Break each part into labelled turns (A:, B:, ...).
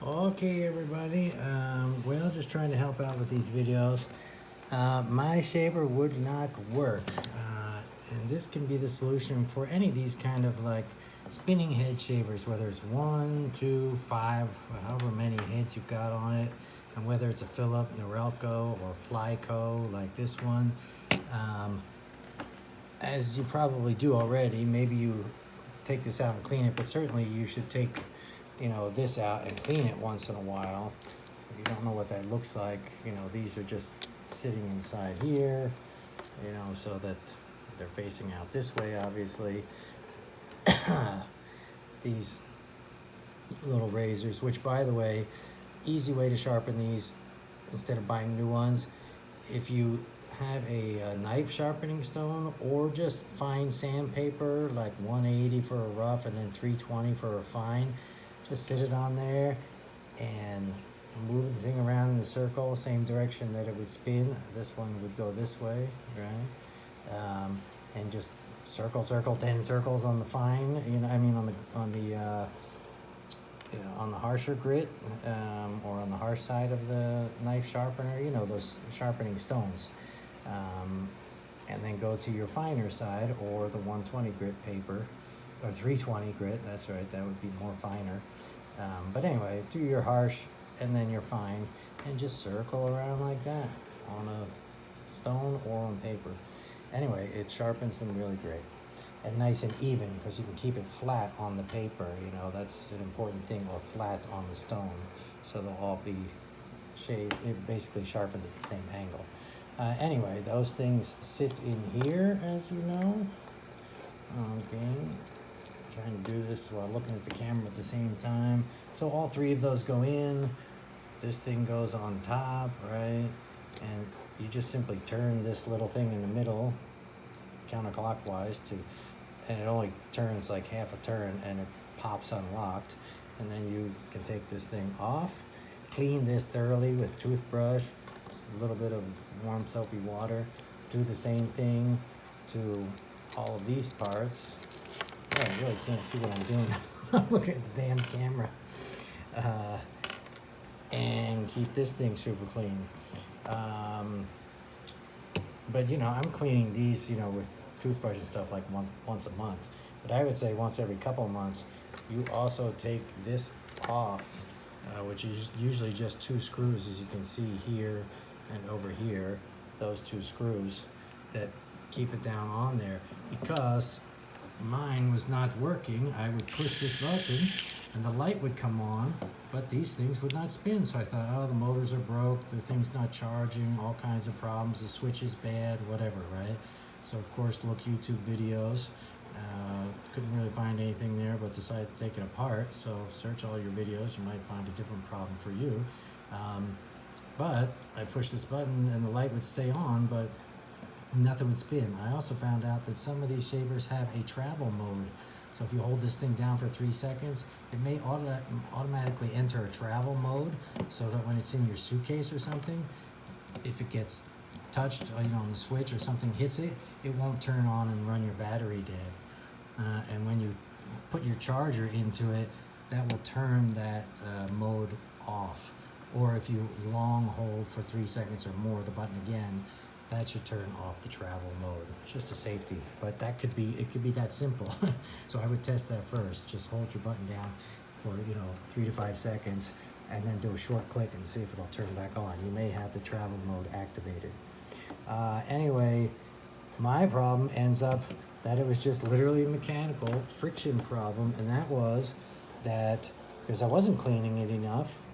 A: Okay, everybody. Well, just trying to help out with these videos. My shaver would not work, and this can be the solution for any of these kind of like spinning head shavers, whether it's 1, 2, 5, however many heads you've got on it, and whether it's a Phillips, Norelco, or Flyco like this one. As you probably do already, maybe you take this out and clean it, but certainly you should take this out and clean it once in a while. If you don't know what that looks like, these are just sitting inside here, so that they're facing out this way, obviously. These little razors, which, by the way, easy way to sharpen these instead of buying new ones. If you have a knife sharpening stone, or just fine sandpaper, like 180 for a rough and then 320 for a fine, just sit it on there and move the thing around in the circle, same direction that it would spin. This one would go this way, right? And just circle 10 circles on the fine, on the harsher grit, or on the harsh side of the knife sharpener, those sharpening stones. And then go to your finer side, or the 120 grit paper, or 320 grit, that's right, that would be more finer. But anyway, do your harsh and then your fine, and just circle around like that on a stone or on paper. Anyway, it sharpens them really great. And nice and even, because you can keep it flat on the paper, that's an important thing, or flat on the stone, so they'll all be shaved, it basically sharpened at the same angle. Anyway, those things sit in here, as you know. Okay, trying to do this while looking at the camera at the same time. So all three of those go in. This thing goes on top, right? And you just simply turn this little thing in the middle counterclockwise and it only turns like half a turn, and it pops unlocked. And then you can take this thing off, clean this thoroughly with toothbrush, a little bit of warm soapy water. Do the same thing to all of these parts. Oh, I really can't see what I'm doing. I'm looking at the damn camera. And keep this thing super clean. But I'm cleaning these, with toothbrush and stuff like once a month. But I would say once every couple of months. You also take this off, which is usually just 2 screws, as you can see here and over here. Those 2 screws that keep it down on there. Because mine was not working, I would push this button and the light would come on, but these things would not spin. So I thought, oh, the motors are broke, the thing's not charging, all kinds of problems, the switch is bad, whatever, right? So of course, look YouTube videos. Couldn't really find anything there, but decided to take it apart. So search all your videos, you might find a different problem for you. But I pushed this button and the light would stay on, but nothing would spin. I also found out that some of these shavers have a travel mode. So if you hold this thing down for 3 seconds, it may automatically enter a travel mode, so that when it's in your suitcase or something, if it gets touched, on the switch or something hits it, it won't turn on and run your battery dead. And when you put your charger into it, that will turn that mode off. Or if you long hold for 3 seconds or more the button again, that should turn off the travel mode. It's just a safety, but it could be that simple. So I would test that first. Just hold your button down for 3 to 5 seconds, and then do a short click and see if it'll turn back on. You may have the travel mode activated. Anyway, my problem ends up that it was just literally a mechanical friction problem, and that was that because I wasn't cleaning it enough,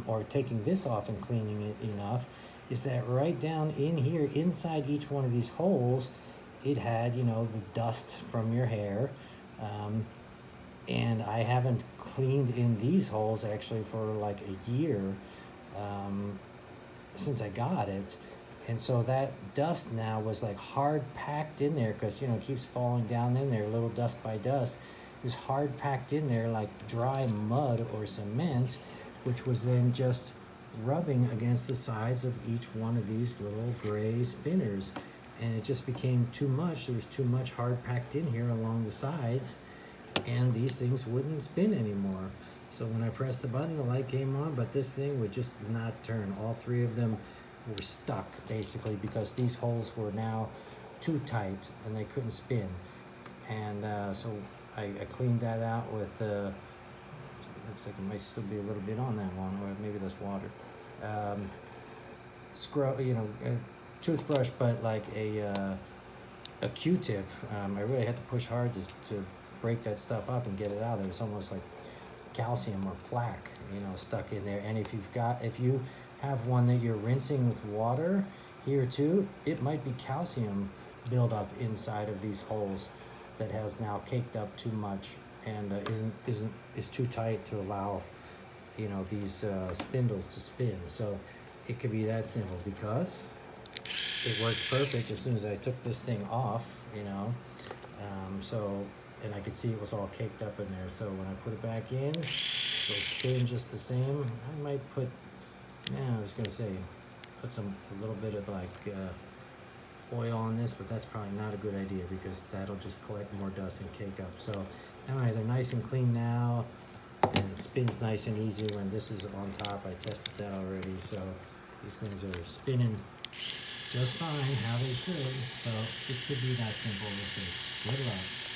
A: or taking this off and cleaning it enough, is that right down in here, inside each one of these holes, it had, the dust from your hair. And I haven't cleaned in these holes actually for like a year, since I got it. And so that dust now was like hard packed in there, because, it keeps falling down in there, little dust by dust. It was hard packed in there like dry mud or cement, which was then just rubbing against the sides of each one of these little gray spinners. And it just became too much. There was too much hard packed in here along the sides, and these things wouldn't spin anymore. So when I pressed the button, the light came on, but this thing would just not turn. All three of them were stuck basically because these holes were now too tight and they couldn't spin. And so I cleaned that out with, looks like it might still be a little bit on that one, or maybe that's water. Scrub, you know, a toothbrush, but like a Q-tip. I really had to push hard to break that stuff up and get it out. It was almost like calcium or plaque, you know, stuck in there. And if you have one that you're rinsing with water here too, it might be calcium buildup inside of these holes that has now caked up too much and is too tight to allow, you know, these spindles to spin. So it could be that simple, because it works perfect as soon as I took this thing off, you know. And I could see it was all caked up in there. So when I put it back in, it'll spin just the same. I might put, I was gonna say, put a little bit of like oil on this, but that's probably not a good idea because that'll just collect more dust and cake up. So anyway, they're nice and clean now, and it spins nice and easy when this is on top. I tested that already, so these things are spinning just fine, how they should. So it could be that simple with this. Good luck.